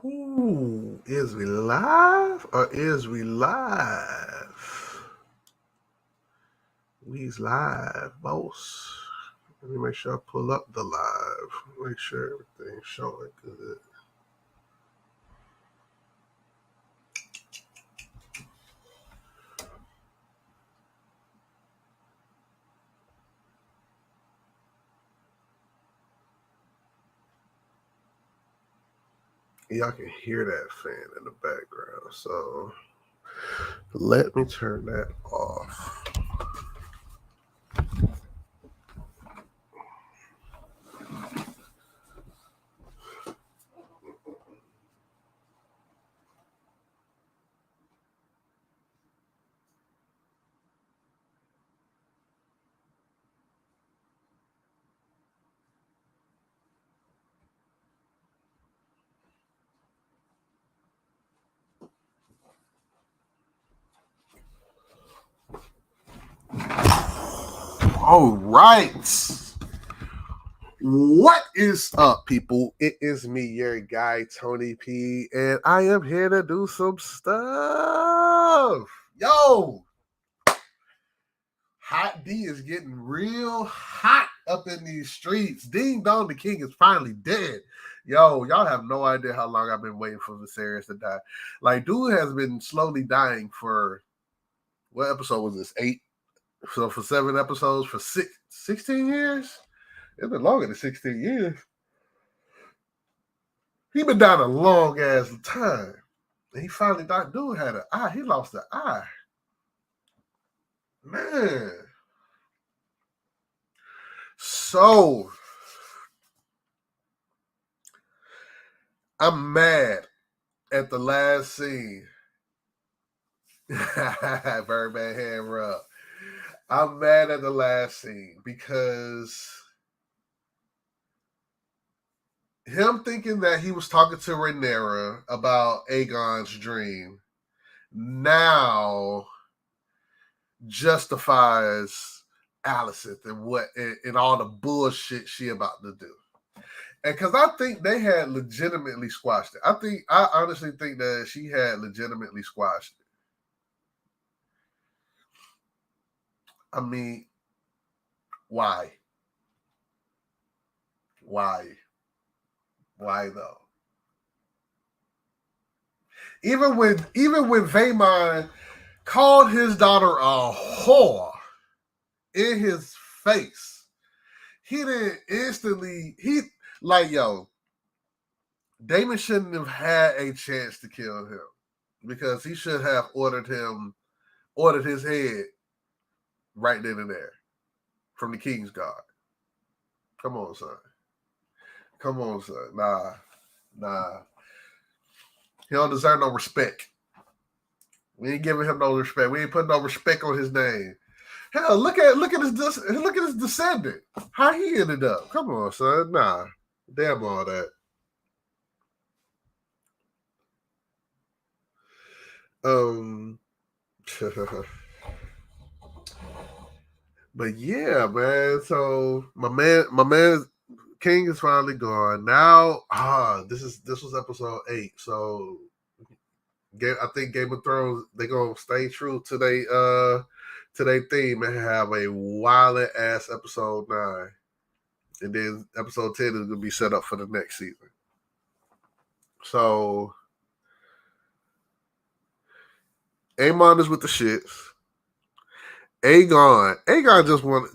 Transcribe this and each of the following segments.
Ooh, is we live or is we live? We's live, boss. Let me make sure I pull up the live. Make sure everything's showing good. Y'all can hear that fan in the background, so let me turn that off. All right. What is up, people? It is me, your guy, Tony P, and I am here to do some stuff. Yo, Hot D is getting real hot up in these streets. Ding Dong the King is finally dead. Yo, y'all have no idea how long I've been waiting for Viserys to die. Like, dude has been slowly dying for, what episode was this? 8? So for 7 episodes, for 16 years? It's been longer than 16 years. He been down a long ass time. And he finally died. Dude had an eye. He lost an eye. Man. So I'm mad at the last scene. Birdman hand rub. I'm mad at the last scene because him thinking that he was talking to Rhaenyra about Aegon's dream now justifies Alicent and all the bullshit she about to do. And because I think they had legitimately squashed it. I honestly think that she had legitimately squashed it. I mean, why? Why? Why though? Even when Vaemon called his daughter a whore in his face, he didn't instantly yo, Daemon shouldn't have had a chance to kill him because he should have ordered his head right then and there from the King's Guard. Come on, son. Nah. He don't deserve no respect. We ain't giving him no respect. We ain't putting no respect on his name. Hell, look at his descendant. How he ended up. Come on, son. Nah. Damn all that. But yeah, man. So my man King is finally gone. Now, this was episode 8. So I think Game of Thrones, they gonna stay true to their theme and have a wild ass episode 9. And then episode 10 is gonna be set up for the next season. So Aemon is with the shits. Aegon just want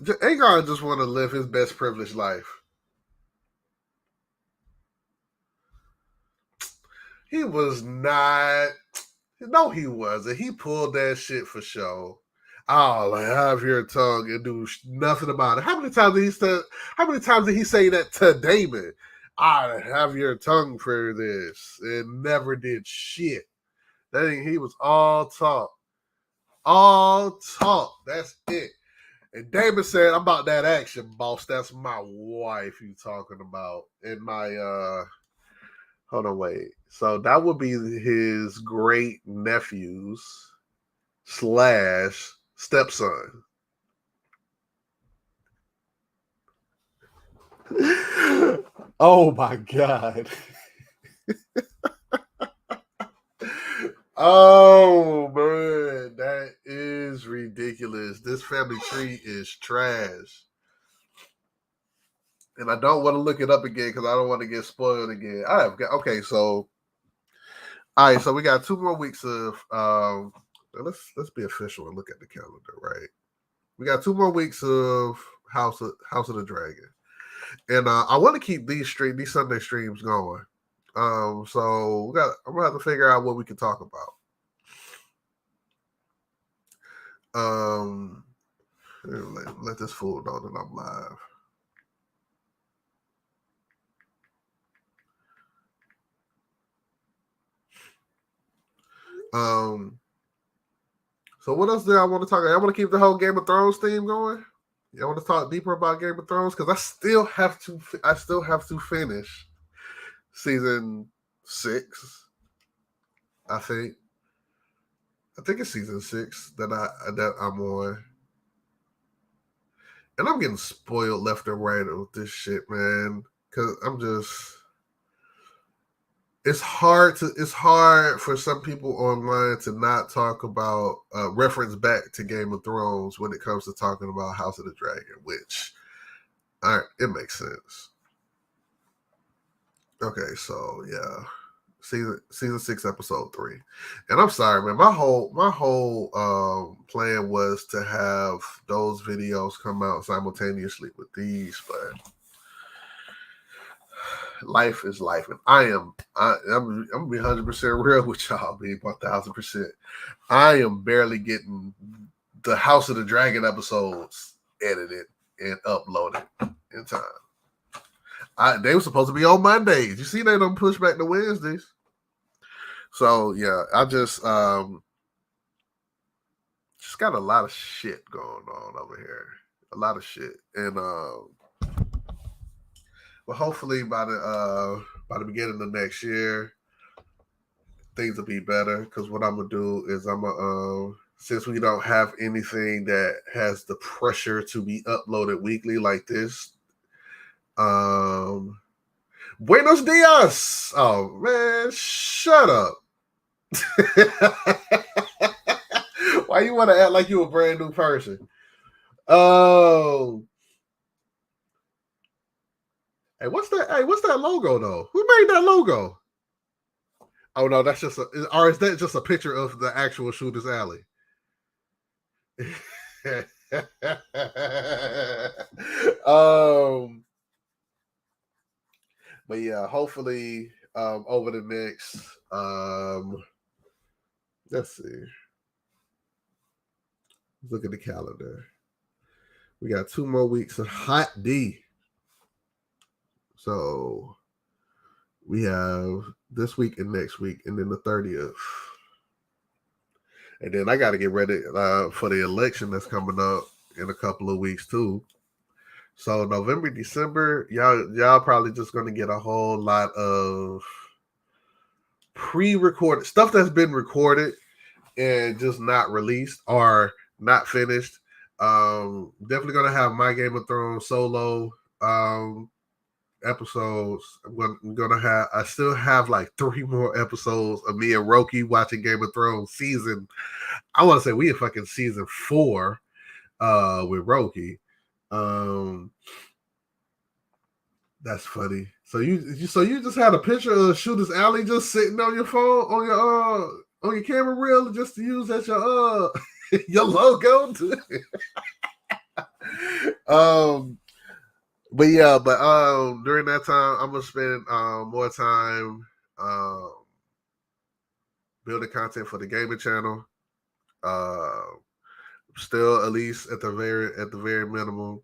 to live his best privileged life. He was not. No, he wasn't. He pulled that shit for show. Oh, like, have your tongue and do nothing about it. How many times did he say that to David? I have your tongue for this, and never did shit. He was all talk. All talk. That's it. And David said, I'm about that action, boss. That's my wife you talking about. And my hold on, wait. So that would be his great nephews / stepson. Oh my God. Oh man, that is ridiculous. This family tree is trash. And I don't want to look it up again because I don't want to get spoiled again. I have got okay, so all right, so we got 2 more weeks of let's be official and look at the calendar, right? We got 2 more weeks of House of the Dragon. And I want to keep these Sunday streams going. So I'm gonna have to figure out what we can talk about. Let this fool know that I'm live. So what else do I want to talk about? I want to keep the whole Game of Thrones theme going. I want to talk deeper about Game of Thrones because I still have to finish season 6. I think it's season 6 that I'm on. And I'm getting spoiled left and right with this shit, man. Cause it's hard for some people online to not talk about reference back to Game of Thrones when it comes to talking about House of the Dragon, which it makes sense. Okay, so yeah. Season 6, episode 3. And I'm sorry, man. My whole plan was to have those videos come out simultaneously with these, but life is life, and I'm gonna be 100% real with y'all, be 1000%. I am barely getting the House of the Dragon episodes edited and uploaded in time. They were supposed to be on Mondays. You see, they don't push back to Wednesdays. So yeah, I just got a lot of shit going on over here. A lot of shit, and but hopefully by the beginning of next year, things will be better. Because what I'm gonna do is I'm gonna since we don't have anything that has the pressure to be uploaded weekly like this, Buenos dias. Oh man, shut up. Why you want to act like you a brand new person? Oh. Hey, what's that logo though? Who made that logo? Oh no, that's just or is that just a picture of the actual Shooter's Alley? But yeah, hopefully over the next let's see. Let's look at the calendar. We got 2 more weeks of Hot D. So we have this week and next week, and then the 30th. And then I got to get ready for the election that's coming up in a couple of weeks too. So November, December, y'all probably just going to get a whole lot of pre-recorded stuff that's been recorded and just not released or not finished. Definitely going to have my Game of Thrones solo episodes. I still have like 3 more episodes of me and Roki watching Game of Thrones season. I want to say we in fucking season 4 with Roki. That's funny. So you just had a picture of Shooter's Alley just sitting on your phone on your camera reel just to use as your your logo. But yeah, during that time, I'm gonna spend more time building content for the gaming channel. Still, at least at the very minimum,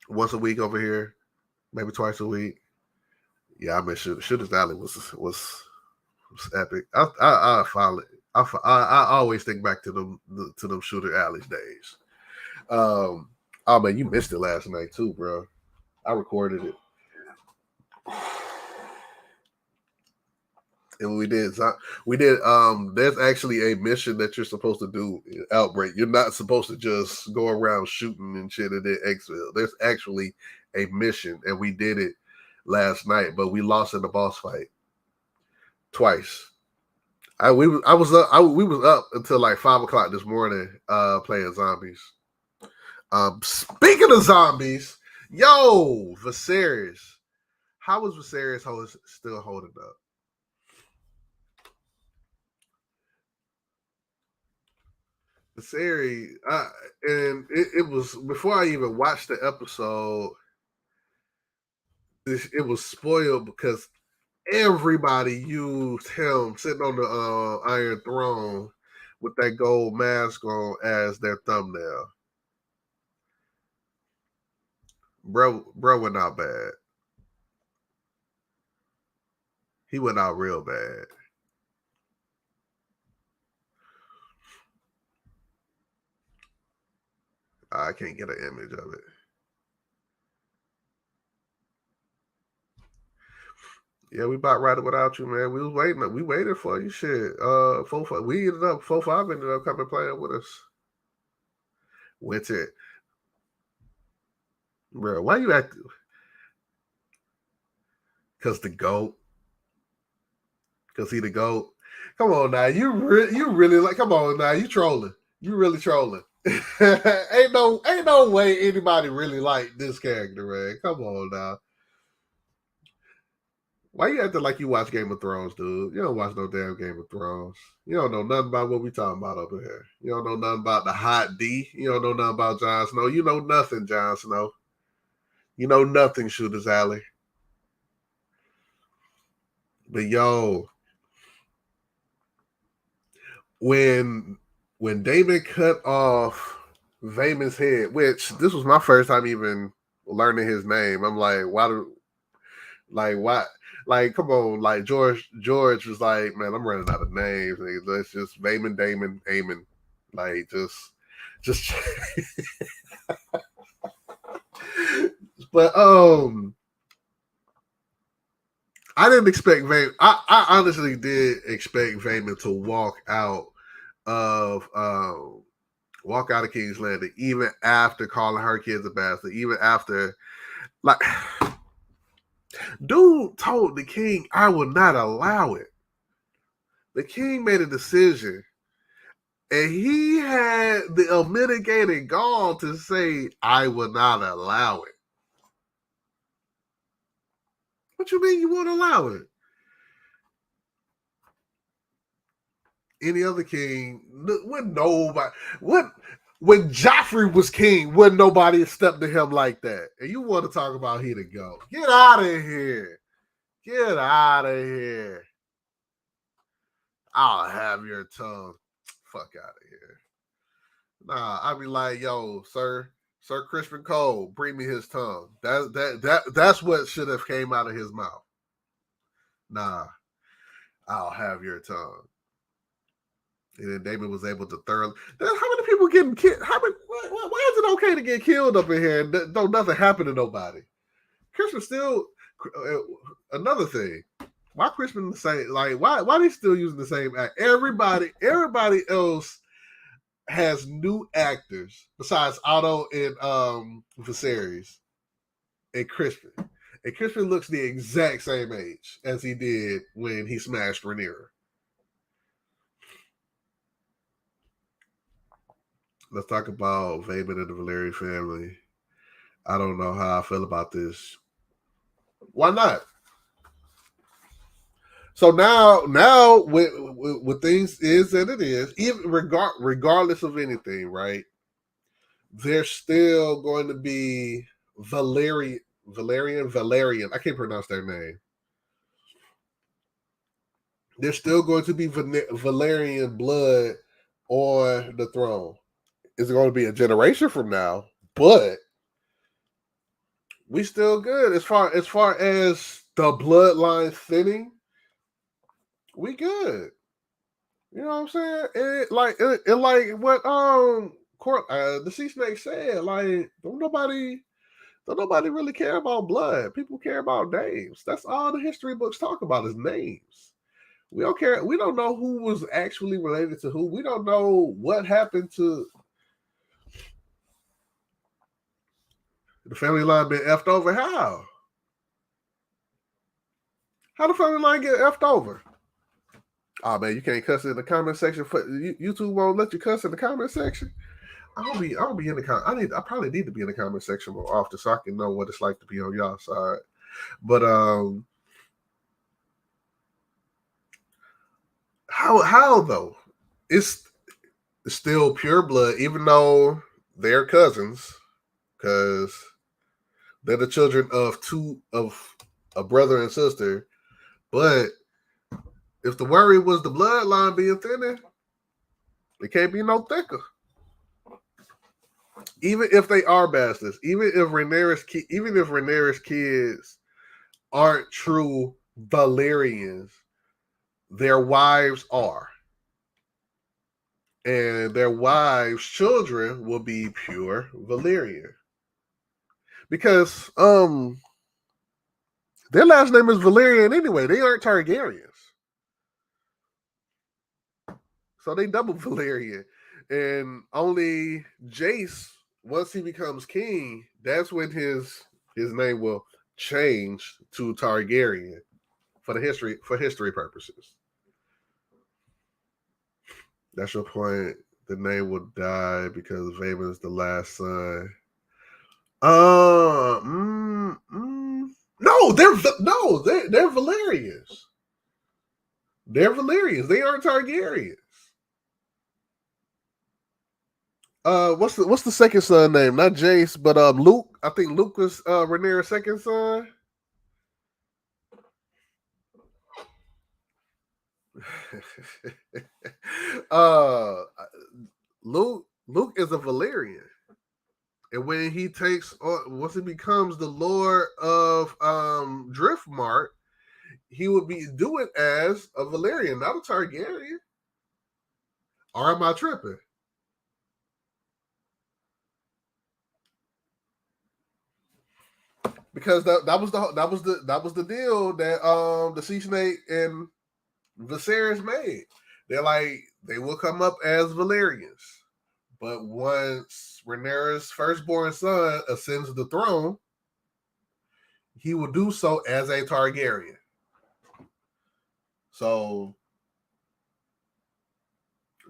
once a week over here, maybe twice a week. Yeah, I mean, Shooter's Alley was epic. I follow it. I always think back to them Shooter Alley's days. Oh man, you missed it last night too, bro. I recorded it. And we did there's actually a mission that you're supposed to do in Outbreak. You're not supposed to just go around shooting and shit and then exfil. There's actually a mission, and we did it last night, but we lost in the boss fight. twice. We was up until like 5 o'clock this morning, playing zombies. Speaking of zombies, yo, Viserys. How is Viserys still holding up? Viserys, and it was before I even watched the episode. It was spoiled because everybody used him sitting on the Iron Throne with that gold mask on as their thumbnail. Bro went out bad. He went out real bad. I can't get an image of it. Yeah, we about right without you, man. We was waiting. We waited for you. Shit. 4-5. We ended up 4-5 ended up coming playing with us. Winter. Bro, why you acting? Cause the GOAT. Cause he the GOAT. Come on now. You really like, come on now. You trolling. You really trolling. ain't no way anybody really like this character, man. Come on now. Why you acting like you watch Game of Thrones, dude? You don't watch no damn Game of Thrones. You don't know nothing about what we talking about over here. You don't know nothing about the hot D. You don't know nothing about Jon Snow. You know nothing, Jon Snow. You know nothing, Shooter's Alley. But yo, when David cut off Vamon's head, which this was my first time even learning his name. I'm like, why? Like, come on, like George was like, man, I'm running out of names. Let's just Vamon, Damon, Amon, like just. But I didn't expect Vayman. I honestly did expect Vayman to walk out of King's Landing, even after calling her kids a bastard, even after, like, dude told the king, I will not allow it. The king made a decision, and he had the unmitigated gall to say, I will not allow it. What you mean you won't allow it? Any other king, when Joffrey was king, when nobody stepped to him like that. And you want to talk about he to go. Get out of here. Get out of here. I'll have your tongue. Fuck out of here. Nah, I be like, yo, Sir Crispin Cole, bring me his tongue. That's what should have came out of his mouth. Nah, I'll have your tongue. And then David was able to thoroughly. How many people getting killed? Why is it okay to get killed up in here and don't nothing happen to nobody? Crispin still. Another thing. Why Crispin the same? Like, why they still using the same act? Everybody else has new actors besides Otto and Viserys and Crispin. And Crispin looks the exact same age as he did when he smashed Rhaenyra. Let's talk about Vaemond and the Valyrian family. I don't know how I feel about this. Why not? So now with things is that it is, even regardless of anything, right? There's still going to be Valerian. I can't pronounce their name. There's still going to be Valerian blood on the throne. It's going to be a generation from now, but we still good as far as the bloodline thinning. We good. You know what I'm saying? It like what the Sea Snake said. Like don't nobody really care about blood. People care about names. That's all the history books talk about is names. We don't care. We don't know who was actually related to who. We don't know what happened to the family line been effed over. How the family line get effed over? Oh man, you can't cuss in the comment section. For YouTube won't let you cuss in the comment section. I'll be in the I probably need to be in the comment section more often so I can know what it's like to be on y'all side. But how though? It's still pure blood, even though they're cousins, because they're the children of a brother and sister. But if the worry was the bloodline being thinner, it can't be no thicker. Even if they are bastards, even if Rhaenyra's kids aren't true Valyrians, their wives are. And their wives' children will be pure Valyrian. Because their last name is Valyrian anyway. They aren't Targaryens. So they double Valyrian. And only Jace, once he becomes king, that's when his name will change to Targaryen for history purposes. That's your point. The name will die because Vaemon is the last son. No, they're Valyrians. They're Valyrians. They aren't Targaryens. What's the second son name? Not Jace, but Luke. I think Luke was Rhaenyra's second son. Luke is a Valyrian. And when he once he becomes the Lord of Driftmark, he would be doing as a Valyrian, not a Targaryen. Or am I tripping? Because that was the deal that the sea snake and Viserys made. They will come up as Valyrians. But once Rhaenyra's firstborn son ascends the throne, he will do so as a Targaryen. So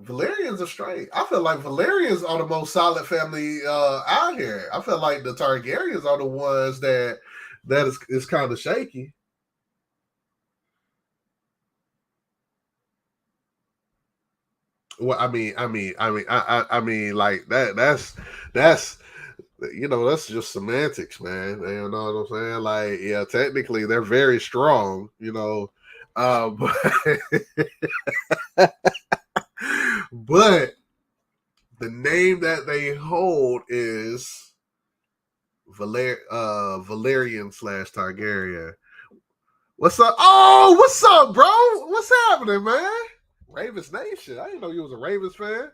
Valyrians are straight. I feel like Valyrians are the most solid family out here. I feel like the Targaryens are the ones that is kind of shaky. Well, I mean, like that's that's just semantics, man. You know what I'm saying? Like, yeah, technically they're very strong, but, but the name that they hold is Valerian / Targaryen. What's up? Oh, what's up, bro? What's happening, man? Ravens Nation. I didn't know you was a Ravens fan.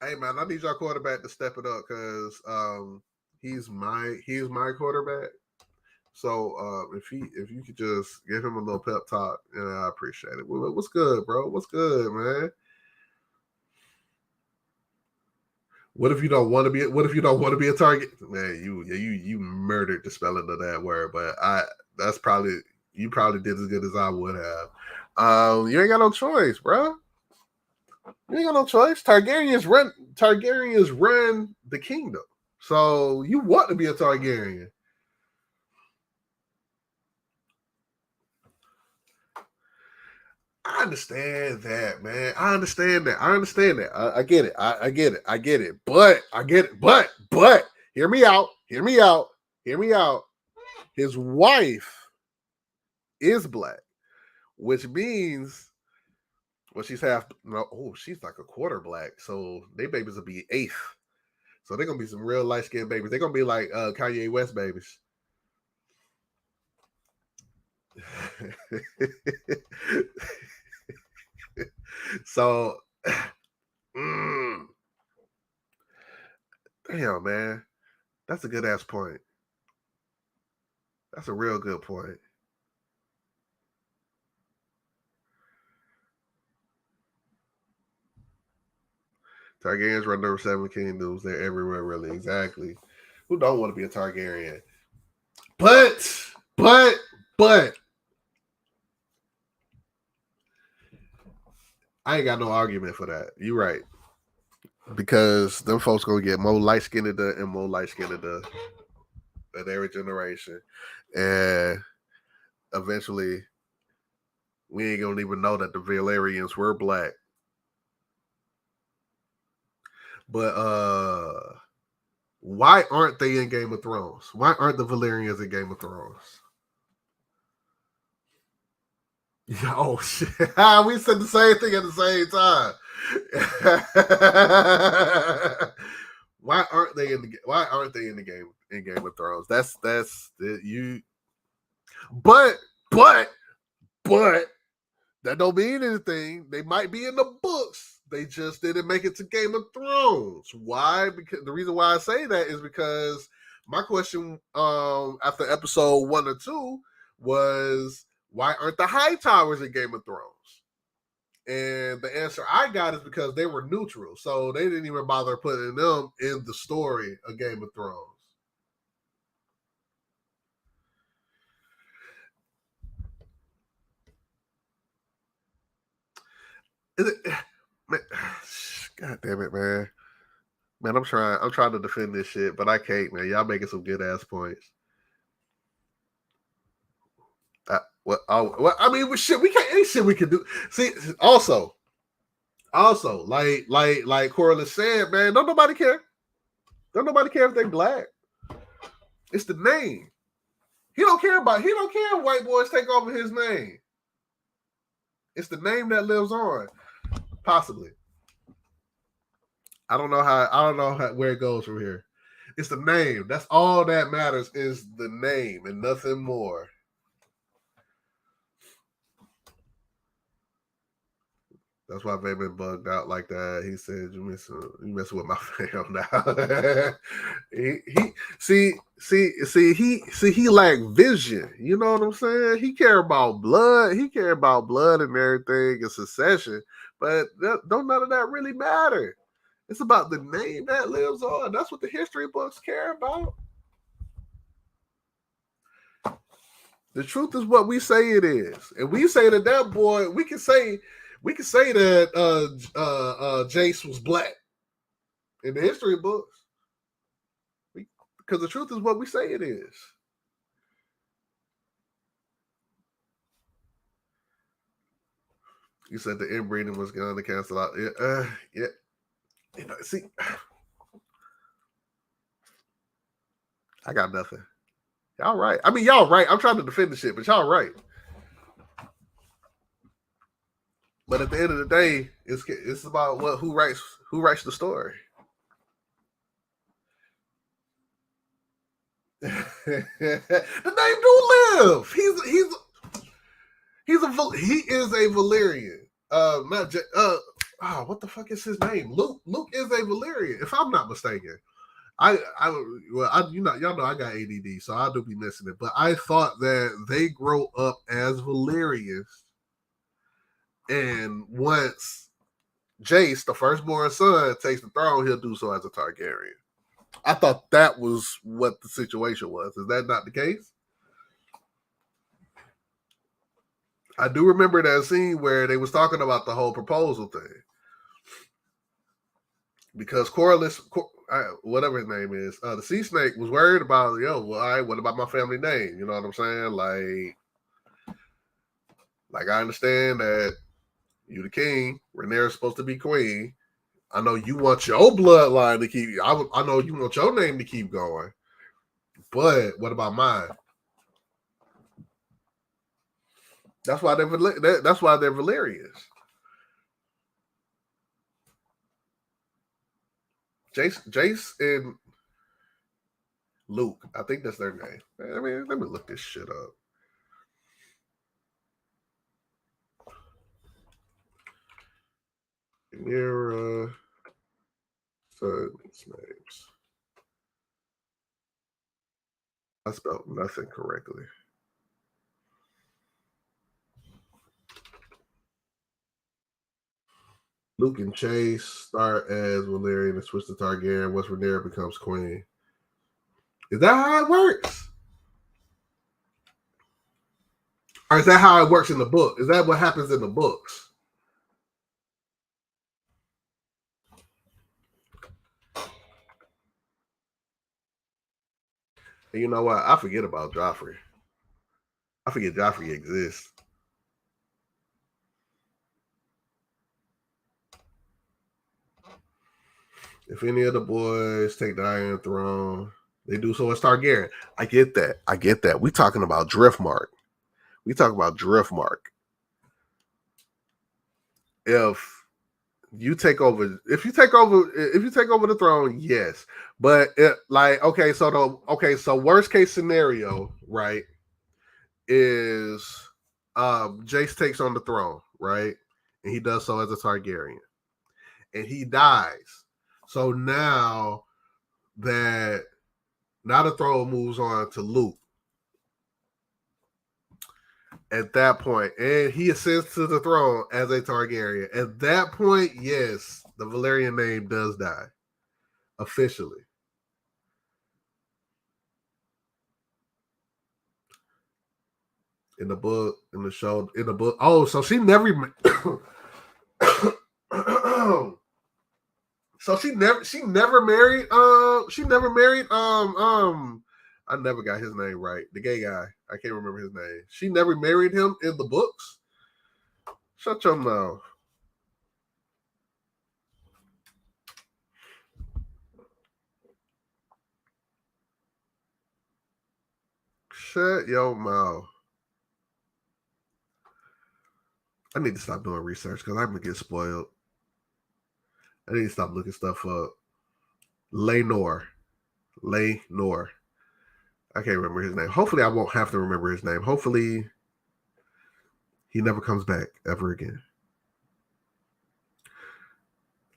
Hey man, I need y'all quarterback to step it up because he's my quarterback. So if you could just give him a little pep talk, I appreciate it. What's good, bro? What's good, man? What if you don't want to be? What if you don't want to be a target? Man, you murdered the spelling of that word, but you probably did as good as I would have. You ain't got no choice, bro. You ain't got no choice. Targaryens run the kingdom, so you want to be a Targaryen. I understand that, man. I understand that. I get it. I get it. I get it. But hear me out. His wife is black, which means she's half. No, she's like a quarter black. So they babies will be eighth. So they're gonna be some real light skinned babies. They're gonna be like Kanye West babies. So, damn, man, that's a good ass point. That's a real good point. Targaryens run over 7 kingdoms. They're everywhere, really. Exactly. Who don't want to be a Targaryen? But I ain't got no argument for that. You right. Because them folks gonna get more light skinned and more light skinned at every generation. And eventually we ain't gonna even know that the Valerians were black. But why aren't they in Game of Thrones? Why aren't the Valerians in Game of Thrones? Yeah, oh shit. We said the same thing at the same time. Why aren't they in the Game of Thrones? That's you but that don't mean anything. They might be in the books. They just didn't make it to Game of Thrones. Why? Because the reason why I say that is because my question after episode 1 or 2 was, why aren't the High Towers in Game of Thrones? And the answer I got is because they were neutral. So they didn't even bother putting them in the story of Game of Thrones. Man, God damn it, man. Man, I'm trying to defend this shit, but I can't, man. Y'all making some good ass points. I mean, shit, we can't. Any shit we can do. See, also, like Corliss said, man, don't nobody care. Don't nobody care if they black. It's the name. He don't care if white boys take over his name. It's the name that lives on. Possibly. I don't know where it goes from here. It's the name. That's all that matters is the name and nothing more. That's why they been bugged out like that. He said, "You messing with my fam now." he lacked vision. You know what I'm saying? He care about blood. He care about blood and everything and succession. But don't none of that really matter. It's about the name that lives on. That's what the history books care about. The truth is what we say it is, and we say that boy. We can say that Jace was black in the history books, because the truth is what we say it is. You said the inbreeding was going to cancel out. Yeah. You know, see, I got nothing. Y'all right. I mean, y'all right. I'm trying to defend the shit, but y'all right. But at the end of the day, it's about who writes the story. The name do live. He is a Valyrian. What the fuck is his name? Luke is a Valyrian, if I'm not mistaken. Y'all know I got ADD, so I do be missing it. But I thought that they grow up as Valyrians, and once Jace, the firstborn son, takes the throne, he'll do so as a Targaryen. I thought that was what the situation was. Is that not the case? I do remember that scene where they was talking about the whole proposal thing. Because Corliss, whatever his name is, the Sea Snake was worried about, what about my family name? You know what I'm saying? Like I understand that you the king, Rhaenyra's supposed to be queen. I know you want your bloodline to keep. I know you want your name to keep going. But what about mine? That's why they're Valyrians. Jace and Luke, I think that's their name. I mean, let me look this shit up. Rhaenyra sons names. I spelled nothing correctly. Luke and Chase start as Valyrian and switch to Targaryen once Rhaenyra becomes queen. Is that how it works? Or is that how it works in the book? Is that what happens in the books? And you know what? I forget about Joffrey. I forget Joffrey exists. If any of the boys take the Iron Throne, they do so as Targaryen. I get that. I get that. We talking about Driftmark. We talk about Driftmark. If you take over, if you take over the throne, yes. But so worst case scenario, right, is Jace takes on the throne, right? And he does so as a Targaryen. And he dies. So that now the throne moves on to Luke at that point, and he ascends to the throne as a Targaryen. At that point, yes, the Valyrian name does die officially. In the book, in the show, in the book. Oh, so she never. So she never married. She never married. I never got his name right. The gay guy. I can't remember his name. She never married him in the books. Shut your mouth. Shut your mouth. I need to stop doing research because I'm gonna get spoiled. I need to stop looking stuff up. Laenor. Laenor. I can't remember his name. Hopefully, I won't have to remember his name. Hopefully, he never comes back ever again.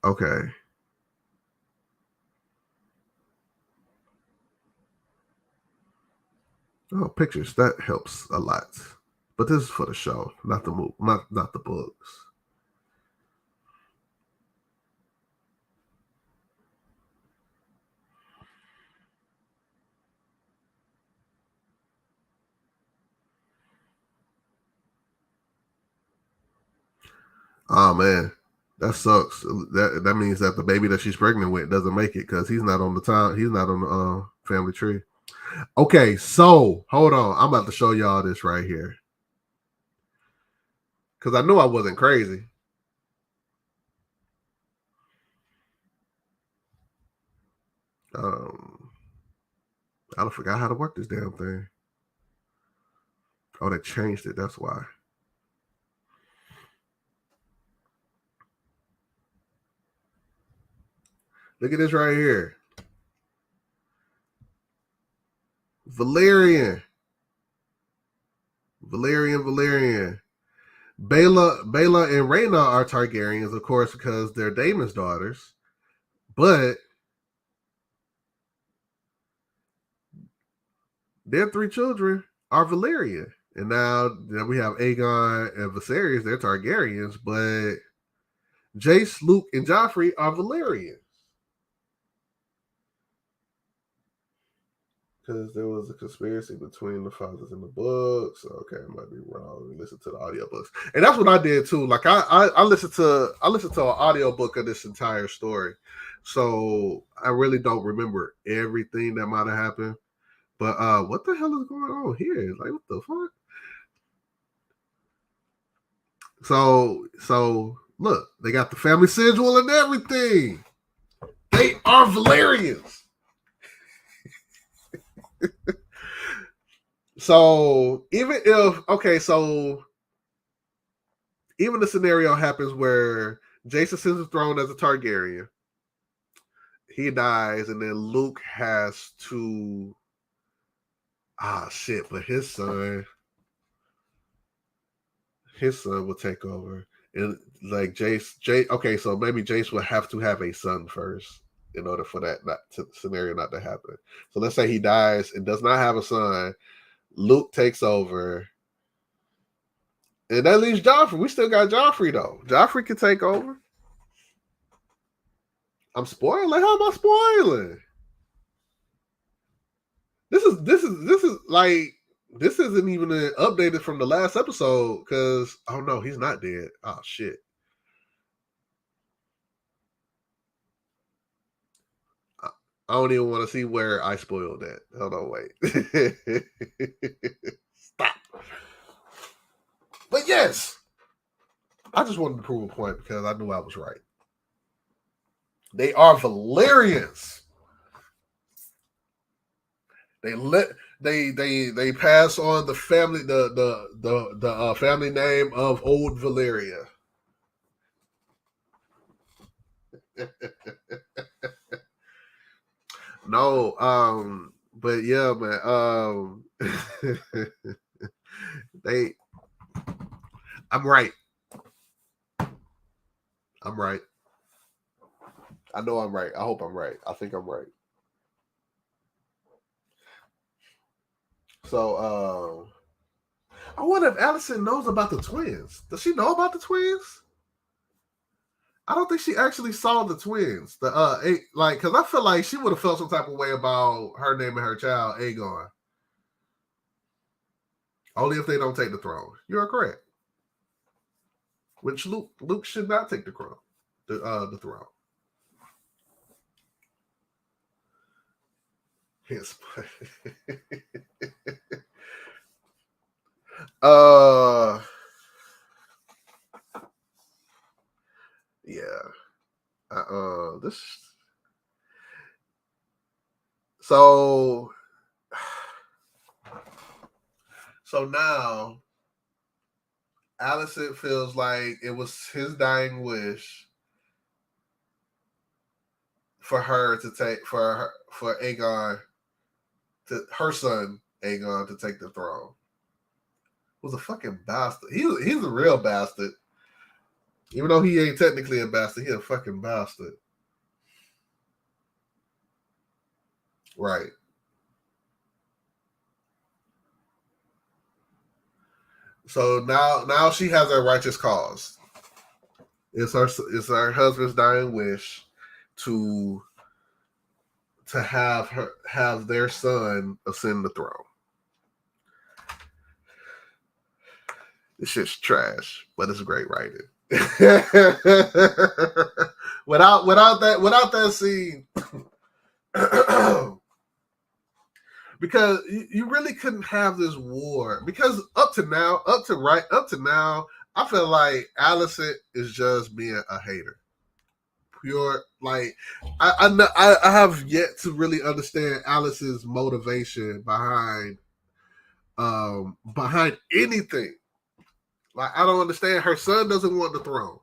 Okay. Oh, pictures. That helps a lot. But this is for the show, not the movie, not the books. Oh man, that sucks. That means that the baby that she's pregnant with doesn't make it because he's not on the time. He's not on the family tree. Okay, so hold on. I'm about to show y'all this right here because I knew I wasn't crazy. I forgot how to work this damn thing. Oh, they changed it. That's why. Look at this right here. Valerian. Bela and Rhaena are Targaryens, of course, because they're Daemon's daughters. But their three children are Valyrian. And now we have Aegon and Viserys, they're Targaryens, but Jace, Luke, and Joffrey are Valyrians. Because there was a conspiracy between the fathers in the books. Okay, I might be wrong. Listen to the audiobooks. And that's what I did too. Like I listened to an audiobook of this entire story. So I really don't remember everything that might have happened. But what the hell is going on here? Like what the fuck? So look, they got the family sigil and everything. They are Valerians. So even if even the scenario happens where Jason sends the throne as a Targaryen, he dies, and then Luke has to shit, but his son will take over. And like okay, so maybe Jace will have to have a son first in order for that scenario not to happen. So let's say he dies and does not have a son. Luke takes over. And that leaves Joffrey. We still got Joffrey though. Joffrey can take over. I'm spoiling. How am I spoiling? This is like this isn't even updated from the last episode because oh no, he's not dead. Oh shit. I don't even want to see where I spoiled that. Hold on, wait. Stop. But yes, I just wanted to prove a point because I knew I was right. They are Valerians. They let they pass on the family the family name of Old Valeria. No, but yeah, man. They I'm right. I'm right. I know I'm right. I hope I'm right. I think I'm right. So I wonder if Allison knows about the twins. Does she know about the twins? I don't think she actually saw the twins. The like, because I feel like she would have felt some type of way about her naming her child Aegon. Only if they don't take the throne. You are correct. Which Luke should not take the crown, the throne. Yes. uh, yeah. This. So, so now Allison feels like it was his dying wish for her to take for Aegon to her son Aegon to take the throne. Was a fucking bastard. He's a real bastard. Even though he ain't technically a bastard, he a fucking bastard. Right. So now she has a righteous cause. It's her husband's dying wish to have their son ascend the throne. This shit's trash, but it's great writing. without that scene, because you really couldn't have this war. Because up to now, I feel like Allison is just being a hater. Pure, like I have yet to really understand Alice's motivation behind anything. Like I don't understand. Her son doesn't want the throne.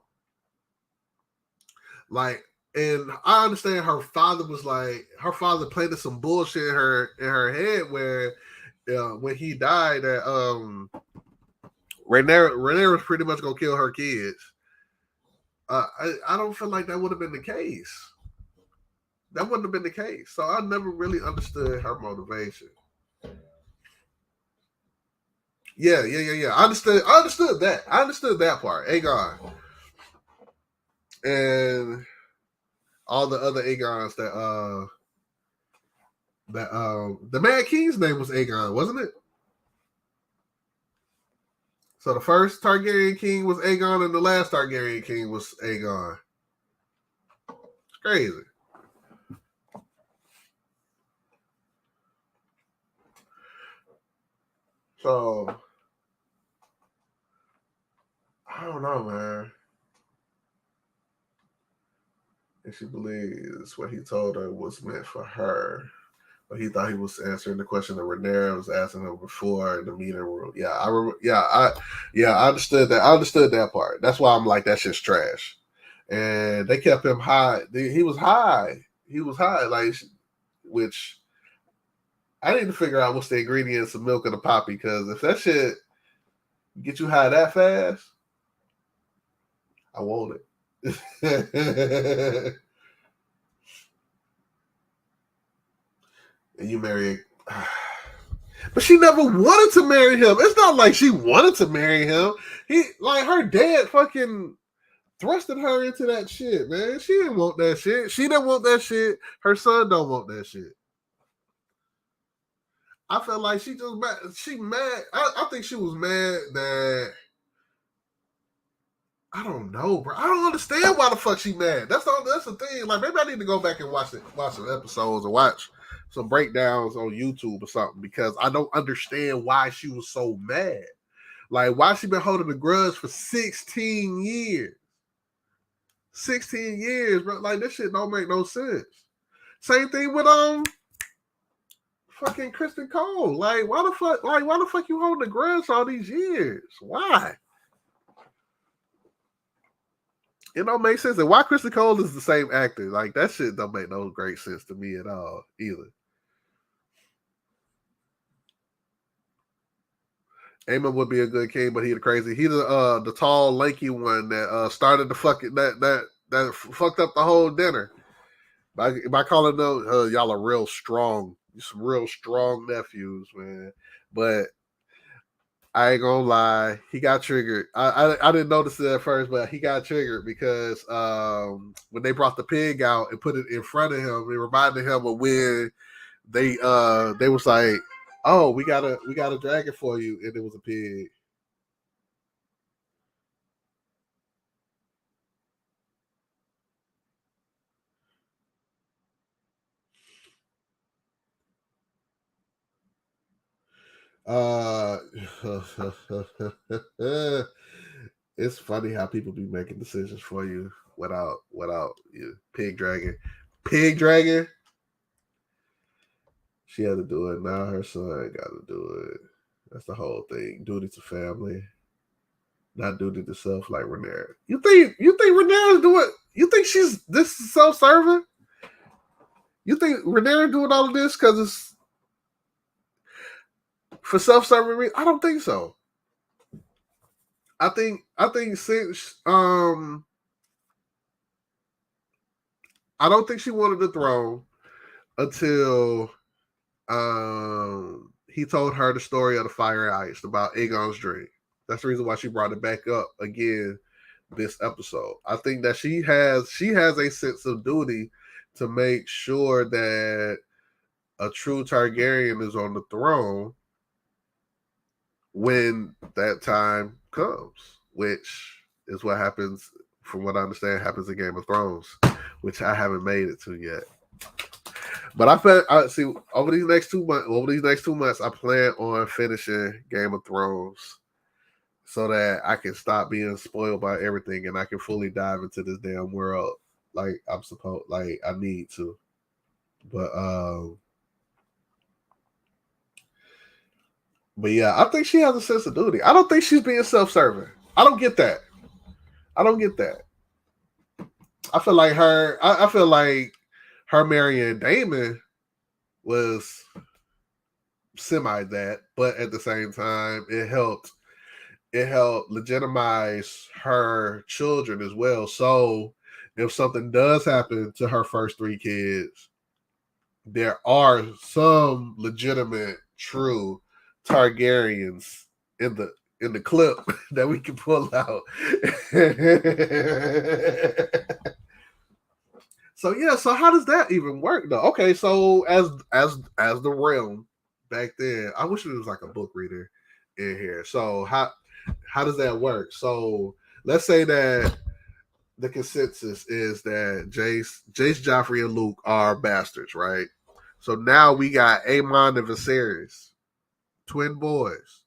Like, and I understand her father planted some bullshit in her head where when he died that Rhaenyra was pretty much gonna kill her kids. I don't feel like that would have been the case. That wouldn't have been the case. So I never really understood her motivation. Yeah. I understood that. I understood that part. Aegon. And all the other Aegons that the Mad King's name was Aegon, wasn't it? So the first Targaryen king was Aegon, and the last Targaryen king was Aegon. It's crazy. So I don't know, man. And she believes what he told her was meant for her. But he thought he was answering the question that Rhaenyra was asking him before in the meeting room. Yeah, I remember. I understood that. I understood that part. That's why I'm like, that shit's trash. And they kept him high. He was high. He was high, like, which I need to figure out what's the ingredients of milk and a poppy, because if that shit get you high that fast, I want it. And you marry, but she never wanted to marry him. It's not like she wanted to marry him. He, like, her dad fucking thrusted her into that shit, man. She didn't want that shit. She didn't want that shit. Her son don't want that shit. I felt like she just mad. She mad. I think she was mad that I don't know, bro. I don't understand why the fuck she mad. That's the thing. Like, maybe I need to go back and watch some episodes or watch some breakdowns on YouTube or something, because I don't understand why she was so mad. Like, why she been holding a grudge for 16 years? 16 years, bro. Like, this shit don't make no sense. Same thing with fucking Kristen Cole. Like, why the fuck you holding a grudge all these years? Why? It don't make sense. And why Kristen Cole is the same actor? Like, that shit don't make no great sense to me at all either. Aemon would be a good king, but he the crazy. He the tall, lanky one that started the fucking that fucked up the whole dinner by calling them y'all are real strong. You some real strong nephews, man. But I ain't gonna lie, he got triggered. I didn't notice it at first, but he got triggered because when they brought the pig out and put it in front of him, it reminded him of when they was like, "Oh, we got a dragon for you," and it was a pig. Uh, it's funny how people be making decisions for you without you. Pig dragon, pig dragon. She had to do it. Now her son got to do it. That's the whole thing. Duty to family, not duty to self. Like Rhaenyra. You think Rhaenyra's doing? You think she's this self serving? You think Rhaenyra doing all of this because it's for self serving? I don't think so. I think since I don't think she wanted the throne until he told her the story of the fire and ice about Aegon's drink. That's the reason why she brought it back up again this episode. I think that she has a sense of duty to make sure that a true Targaryen is on the throne when that time comes, which is what happens, from what I understand, happens in Game of Thrones, which I haven't made it to yet. But I see over these next 2 months, I plan on finishing Game of Thrones so that I can stop being spoiled by everything and I can fully dive into this damn world like I need to. But yeah, I think she has a sense of duty. I don't think she's being self-serving. I don't get that. I feel like I feel like her marrying Damon was semi that, but at the same time, it helped legitimize her children as well. So if something does happen to her first 3 kids, there are some legitimate, true Targaryens in the clip that we can pull out. So yeah, so how does that even work though? Okay, so as the realm back then, I wish there was like a book reader in here. So how does that work? So let's say that the consensus is that Jace, Joffrey, and Luke are bastards, right? So now we got Aemon and Viserys, twin boys,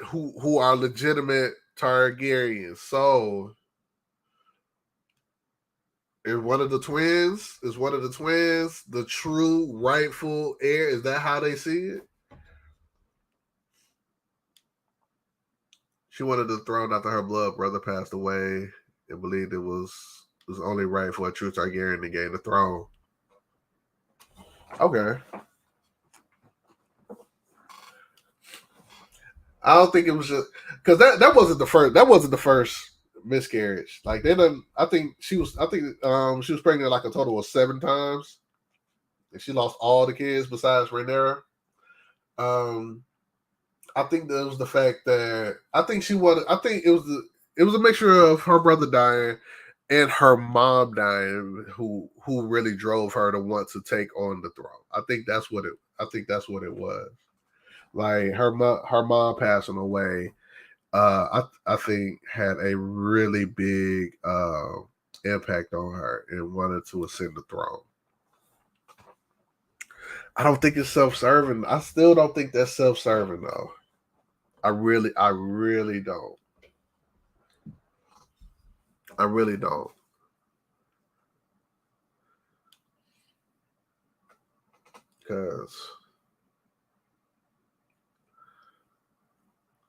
who are legitimate Targaryens. So is one of the twins the true rightful heir? Is that how they see it? She wanted the throne after her blood brother passed away and believed it was only right for a true Targaryen to gain the throne. Okay. I don't think it was just because that wasn't the first miscarriage. Like they done I think she was pregnant like a total of 7 times. And she lost all the kids besides Rhaenyra. Um I think that was the fact that I think she wanted. I think it was a mixture of her brother dying and her mom dying, who really drove her to want to take on the throne. I think that's what it was. Like her mom passing away, I think had a really big impact on her and wanted to ascend the throne. I don't think it's self-serving. I still don't think that's self-serving though. I really don't. I really don't. Because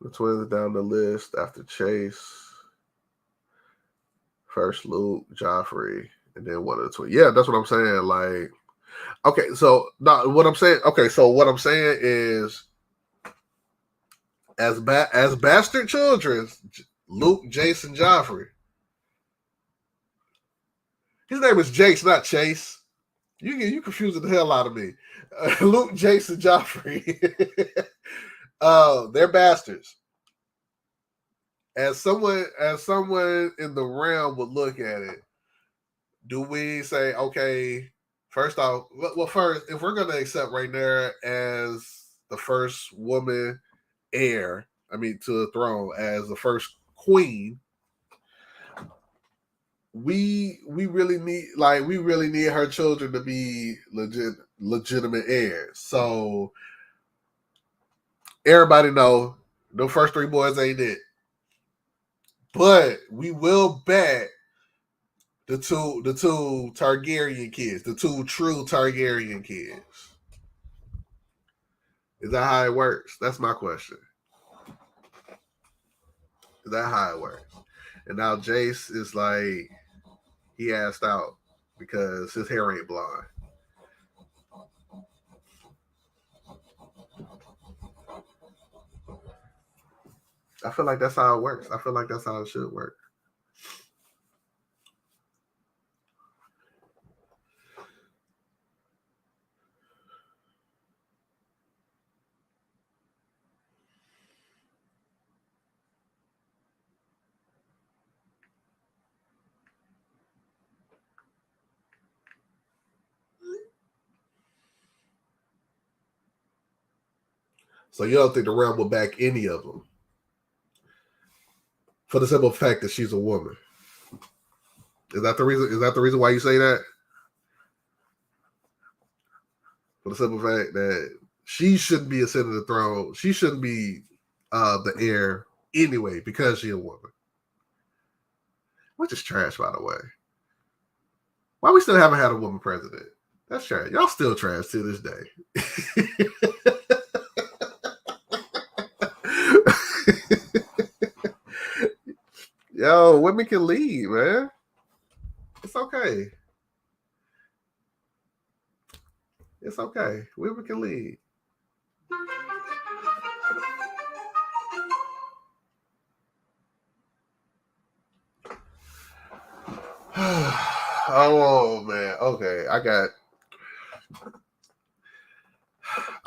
the twins down the list after Chase, first Luke, Joffrey, and then one of the twins. Yeah, that's what I'm saying. Like, okay, so not what I'm saying. Okay, so what I'm saying is, as bastard children, Luke, Jason, Joffrey. His name is Jace, not Chase. You confusing the hell out of me. Luke, Jason, Joffrey. They're bastards. As someone in the realm would look at it, do we say, okay, first off, well, first, if we're gonna accept Rhaenyra as the first woman heir, to the throne, as the first queen, we really need her children to be legitimate heirs. So everybody know the first three boys ain't it. But we will bet the two Targaryen kids, the two true Targaryen kids. Is that how it works? That's my question. Is that how it works? And now Jace is like, he asked out because his hair ain't blonde. I feel like that's how it works. I feel like that's how it should work. So you don't think the realm will back any of them? For the simple fact that she's a woman. Is that the reason? Is that the reason why you say that? For the simple fact that she shouldn't be ascending the throne. She shouldn't be the heir anyway because she's a woman. Which is trash, by the way. Why we still haven't had a woman president? That's trash. Y'all still trash to this day. Yo, women can lead, man. It's okay. It's okay. Women can lead. Oh man. Okay, I'm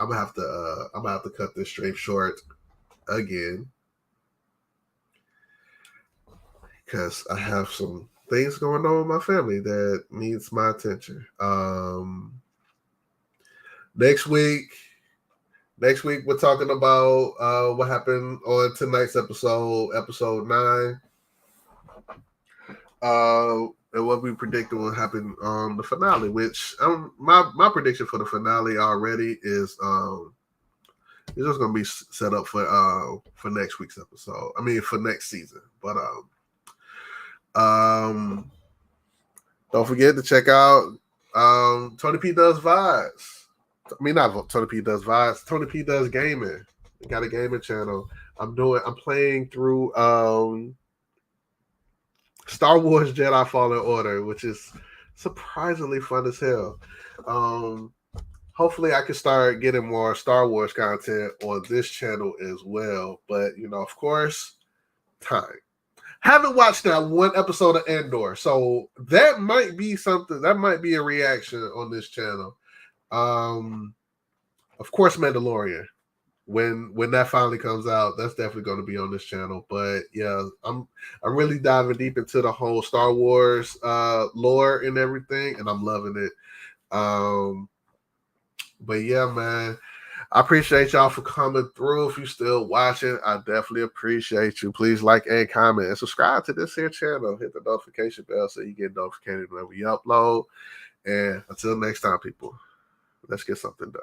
gonna have to cut this stream short again because I have some things going on with my family that needs my attention. Next week we're talking about what happened on tonight's episode 9. And what we predicted will happen on the finale, which my prediction for the finale already is it's just gonna be set up for next week's episode. For next season. But don't forget to check out Tony P Does Vibes. Not Tony P Does Vibes. Tony P Does Gaming. We got a gaming channel. I'm playing through Star Wars Jedi Fallen Order, which is surprisingly fun as hell. Hopefully I can start getting more Star Wars content on this channel as well. But, of course, time. Haven't watched that one episode of Andor, so that might be something. That might be a reaction on this channel. Of course, Mandalorian. When that finally comes out, that's definitely going to be on this channel. But yeah, I'm really diving deep into the whole Star Wars lore and everything, and I'm loving it. But yeah, man, I appreciate y'all for coming through. If you're still watching, I definitely appreciate you. Please like and comment and subscribe to this here channel. Hit the notification bell so you get notified whenever we upload. And until next time, people, let's get something done.